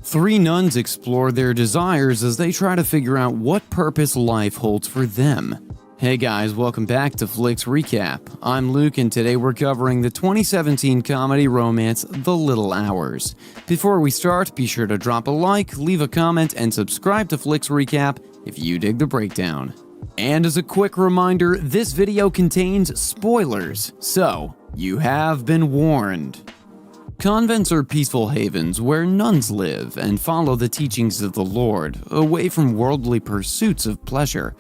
Three nuns explore their desires as they try to figure out what purpose life holds for them. Hey guys, welcome back to Flicks Recap. I'm Luke and today we're covering the 2017 comedy romance The Little Hours. Before we start, be sure to drop a like, leave a comment, and subscribe to Flicks Recap if you dig the breakdown. And as a quick reminder, this video contains spoilers, so you have been warned. Convents are peaceful havens where nuns live and follow the teachings of the Lord, away from worldly pursuits of pleasure.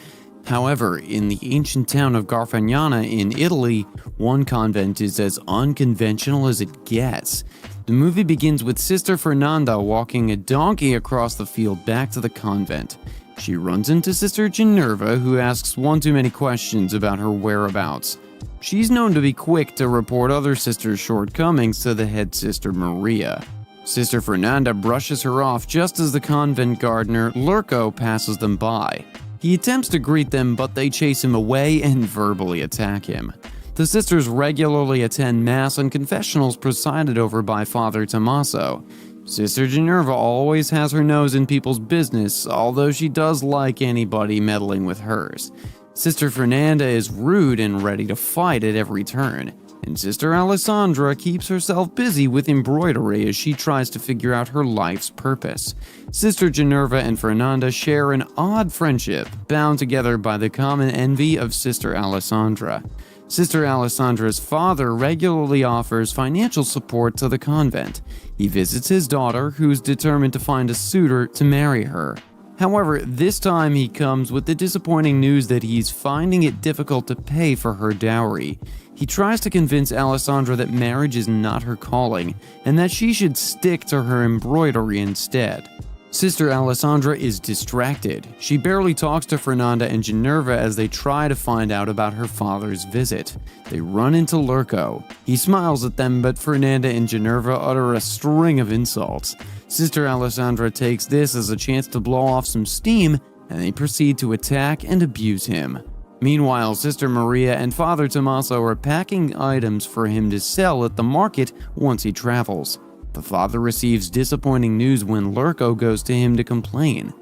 However, in the ancient town of Garfagnana in Italy, one convent is as unconventional as it gets. The movie begins with Sister Fernanda walking a donkey across the field back to the convent. She runs into Sister Ginevra, who asks one too many questions about her whereabouts. She's known to be quick to report other sisters' shortcomings to the head sister Maria. Sister Fernanda brushes her off just as the convent gardener Lurko passes them by. He attempts to greet them, but they chase him away and verbally attack him. The sisters regularly attend Mass and confessionals presided over by Father Tommaso. Sister Ginevra always has her nose in people's business, although she does like anybody meddling with hers. Sister Fernanda is rude and ready to fight at every turn, and Sister Alessandra keeps herself busy with embroidery as she tries to figure out her life's purpose. Sister Ginevra and Fernanda share an odd friendship, bound together by the common envy of Sister Alessandra. Sister Alessandra's father regularly offers financial support to the convent. He visits his daughter, who's determined to find a suitor to marry her. However, this time he comes with the disappointing news that he's finding it difficult to pay for her dowry. He tries to convince Alessandra that marriage is not her calling, and that she should stick to her embroidery instead. Sister Alessandra is distracted. She barely talks to Fernanda and Ginevra as they try to find out about her father's visit. They run into Lurko. He smiles at them, but Fernanda and Ginevra utter a string of insults. Sister Alessandra takes this as a chance to blow off some steam, and they proceed to attack and abuse him. Meanwhile, Sister Maria and Father Tommaso are packing items for him to sell at the market once he travels. The father receives disappointing news when Lurko goes to him to complain.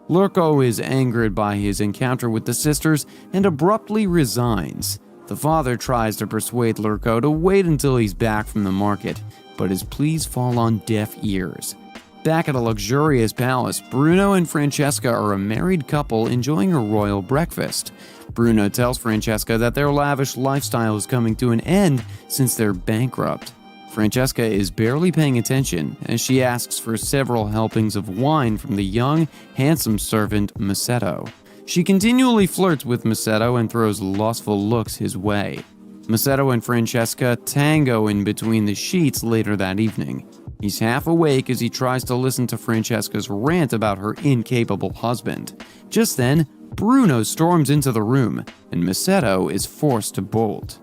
Lurko is angered by his encounter with the sisters and abruptly resigns. The father tries to persuade Lurko to wait until he's back from the market, but his pleas fall on deaf ears. Back at a luxurious palace, Bruno and Francesca are a married couple enjoying a royal breakfast. Bruno tells Francesca that their lavish lifestyle is coming to an end since they're bankrupt. Francesca is barely paying attention as she asks for several helpings of wine from the young, handsome servant Masetto. She continually flirts with Masetto and throws lustful looks his way. Masetto and Francesca tango in between the sheets later that evening. He's half awake as he tries to listen to Francesca's rant about her incapable husband. Just then, Bruno storms into the room, and Masetto is forced to bolt.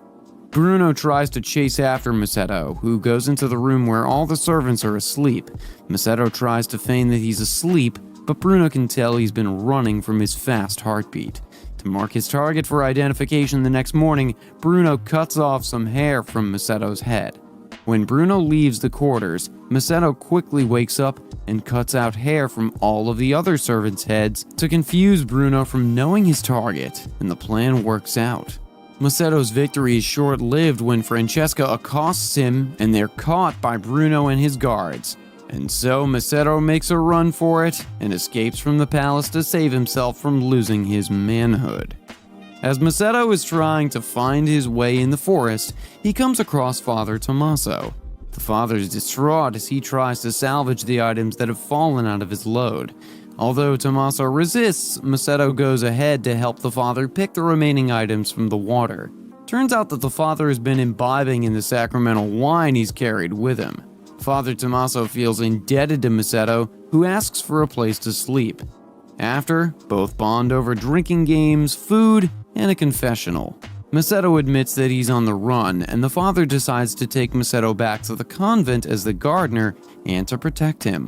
Bruno tries to chase after Masetto, who goes into the room where all the servants are asleep. Masetto tries to feign that he's asleep, but Bruno can tell he's been running from his fast heartbeat. To mark his target for identification the next morning, Bruno cuts off some hair from Masetto's head. When Bruno leaves the quarters, Masetto quickly wakes up and cuts out hair from all of the other servants' heads to confuse Bruno from knowing his target, and the plan works out. Masetto's victory is short-lived when Francesca accosts him and they're caught by Bruno and his guards. And so Masetto makes a run for it and escapes from the palace to save himself from losing his manhood. As Masetto is trying to find his way in the forest, he comes across Father Tommaso. The father is distraught as he tries to salvage the items that have fallen out of his load. Although Tommaso resists, Masetto goes ahead to help the father pick the remaining items from the water. Turns out that the father has been imbibing in the sacramental wine he's carried with him. Father Tommaso feels indebted to Masetto, who asks for a place to sleep. After, both bond over drinking games, food, and a confessional. Masetto admits that he's on the run, and the father decides to take Masetto back to the convent as the gardener and to protect him.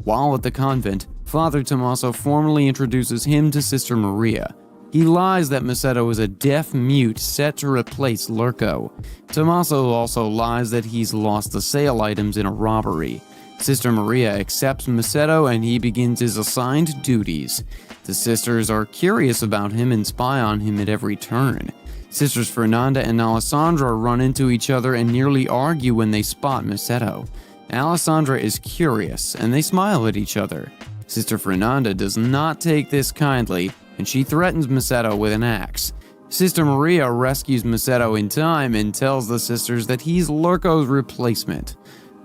While at the convent, Father Tommaso formally introduces him to Sister Maria. He lies that Masetto is a deaf mute set to replace Lurko. Tommaso also lies that he's lost the sale items in a robbery. Sister Maria accepts Macedo and he begins his assigned duties. The sisters are curious about him and spy on him at every turn. Sisters Fernanda and Alessandra run into each other and nearly argue when they spot Macedo. Alessandra is curious and they smile at each other. Sister Fernanda does not take this kindly and she threatens Macedo with an axe. Sister Maria rescues Macedo in time and tells the sisters that he's Lurko's replacement.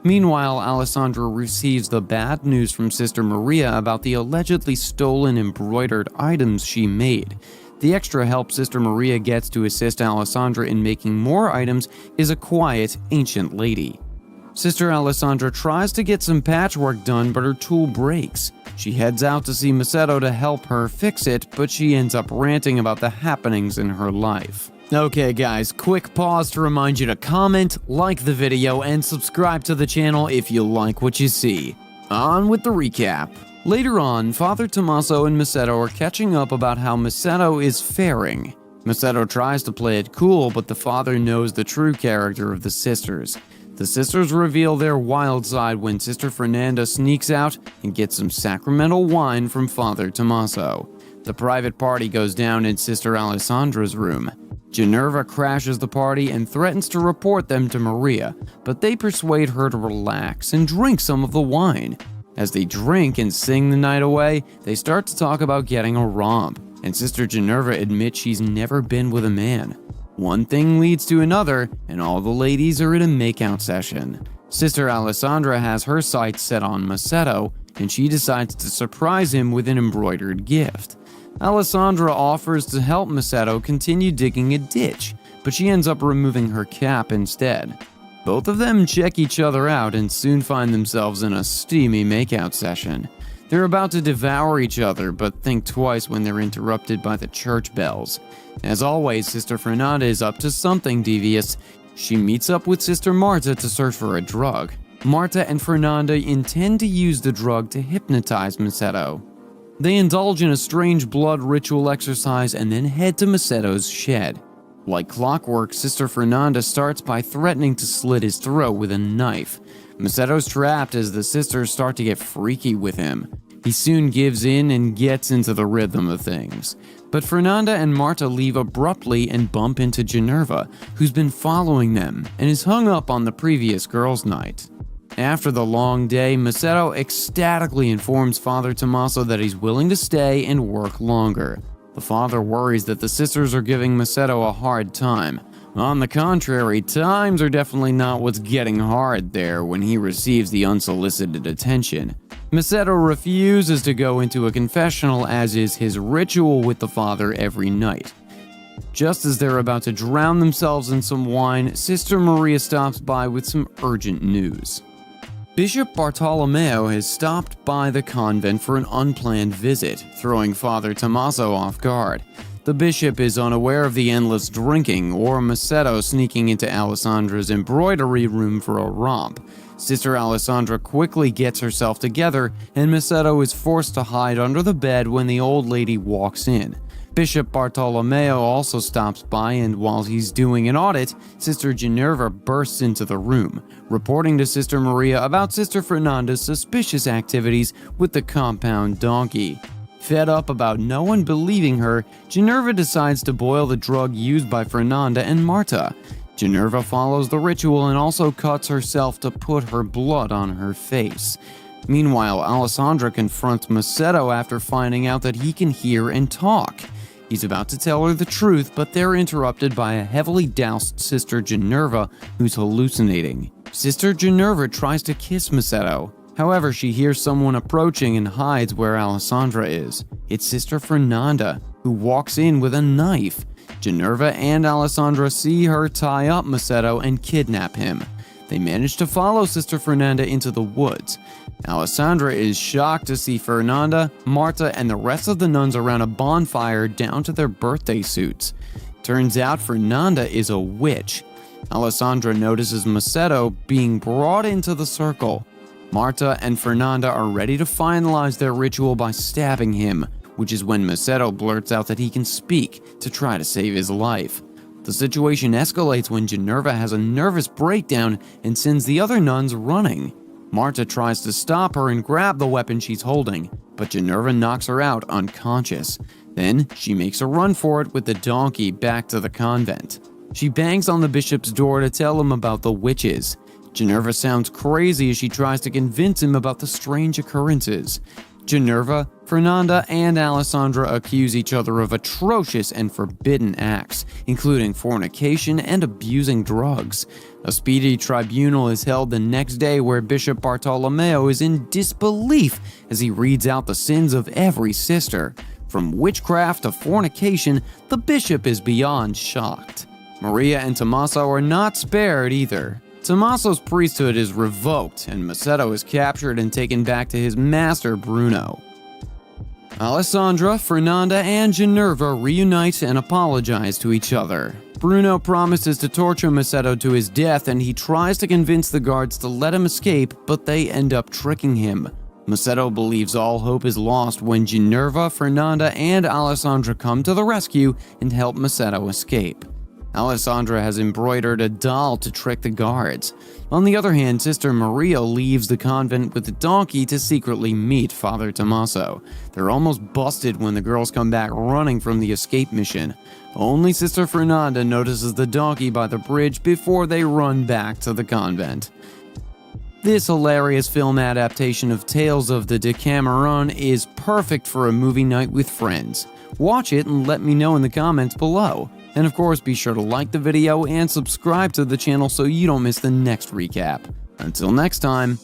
Meanwhile, Alessandra receives the bad news from Sister Maria about the allegedly stolen embroidered items she made. The extra help Sister Maria gets to assist Alessandra in making more items is a quiet, ancient lady. Sister Alessandra tries to get some patchwork done, but her tool breaks. She heads out to see Macedo to help her fix it, but she ends up ranting about the happenings in her life. Okay guys, quick pause to remind you to comment, like the video, and subscribe to the channel if you like what you see. On with the recap. Later on, Father Tommaso and Macedo are catching up about how Macedo is faring. Macedo tries to play it cool, but the father knows the true character of the sisters. The sisters reveal their wild side when Sister Fernanda sneaks out and gets some sacramental wine from Father Tommaso. The private party goes down in Sister Alessandra's room. Ginevra crashes the party and threatens to report them to Maria, but they persuade her to relax and drink some of the wine. As they drink and sing the night away, they start to talk about getting a romp, and Sister Ginevra admits she's never been with a man. One thing leads to another, and all the ladies are in a makeout session. Sister Alessandra has her sights set on Macedo, and she decides to surprise him with an embroidered gift. Alessandra offers to help Macedo continue digging a ditch, but she ends up removing her cap instead. Both of them check each other out and soon find themselves in a steamy makeout session. They're about to devour each other, but think twice when they're interrupted by the church bells. As always, Sister Fernanda is up to something devious. She meets up with Sister Marta to search for a drug. Marta and Fernanda intend to use the drug to hypnotize Macedo. They indulge in a strange blood ritual exercise and then head to Macedo's shed. Like clockwork, Sister Fernanda starts by threatening to slit his throat with a knife. Macedo's trapped as the sisters start to get freaky with him. He soon gives in and gets into the rhythm of things. But Fernanda and Marta leave abruptly and bump into Ginevra, who's been following them and is hung up on the previous girls' night. After the long day, Macedo ecstatically informs Father Tommaso that he's willing to stay and work longer. The father worries that the sisters are giving Macedo a hard time. On the contrary, times are definitely not what's getting hard there when he receives the unsolicited attention. Macedo refuses to go into a confessional, as is his ritual with the father every night. Just as they're about to drown themselves in some wine, Sister Maria stops by with some urgent news. Bishop Bartolomeo has stopped by the convent for an unplanned visit, throwing Father Tommaso off guard. The bishop is unaware of the endless drinking or Macedo sneaking into Alessandra's embroidery room for a romp. Sister Alessandra quickly gets herself together, and Macedo is forced to hide under the bed when the old lady walks in. Bishop Bartolomeo also stops by, and while he's doing an audit, Sister Ginevra bursts into the room, reporting to Sister Maria about Sister Fernanda's suspicious activities with the compound donkey. Fed up about no one believing her, Ginevra decides to boil the drug used by Fernanda and Marta. Ginevra follows the ritual and also cuts herself to put her blood on her face. Meanwhile, Alessandra confronts Macedo after finding out that he can hear and talk. He's about to tell her the truth, but they're interrupted by a heavily doused Sister Ginevra who's hallucinating. Sister Ginevra tries to kiss Macedo. However, she hears someone approaching and hides where Alessandra is. It's Sister Fernanda, who walks in with a knife. Ginevra and Alessandra see her tie up Macedo and kidnap him. They manage to follow Sister Fernanda into the woods. Alessandra is shocked to see Fernanda, Marta, and the rest of the nuns around a bonfire down to their birthday suits. Turns out Fernanda is a witch. Alessandra notices Macedo being brought into the circle. Marta and Fernanda are ready to finalize their ritual by stabbing him, which is when Macedo blurts out that he can speak to try to save his life. The situation escalates when Ginevra has a nervous breakdown and sends the other nuns running. Marta tries to stop her and grab the weapon she's holding, but Ginevra knocks her out unconscious. Then she makes a run for it with the donkey back to the convent. She bangs on the bishop's door to tell him about the witches. Ginevra sounds crazy as she tries to convince him about the strange occurrences. Ginevra, Fernanda, and Alessandra accuse each other of atrocious and forbidden acts, including fornication and abusing drugs. A speedy tribunal is held the next day where Bishop Bartolomeo is in disbelief as he reads out the sins of every sister. From witchcraft to fornication, the bishop is beyond shocked. Maria and Tommaso are not spared either. Tommaso's priesthood is revoked, and Macedo is captured and taken back to his master Bruno. Alessandra, Fernanda, and Ginevra reunite and apologize to each other. Bruno promises to torture Macedo to his death, and he tries to convince the guards to let him escape, but they end up tricking him. Macedo believes all hope is lost when Ginevra, Fernanda, and Alessandra come to the rescue and help Macedo escape. Alessandra has embroidered a doll to trick the guards. On the other hand, Sister Maria leaves the convent with the donkey to secretly meet Father Tommaso. They're almost busted when the girls come back running from the escape mission. Only Sister Fernanda notices the donkey by the bridge before they run back to the convent. This hilarious film adaptation of Tales of the Decameron is perfect for a movie night with friends. Watch it and let me know in the comments below. And of course, be sure to like the video and subscribe to the channel so you don't miss the next recap. Until next time.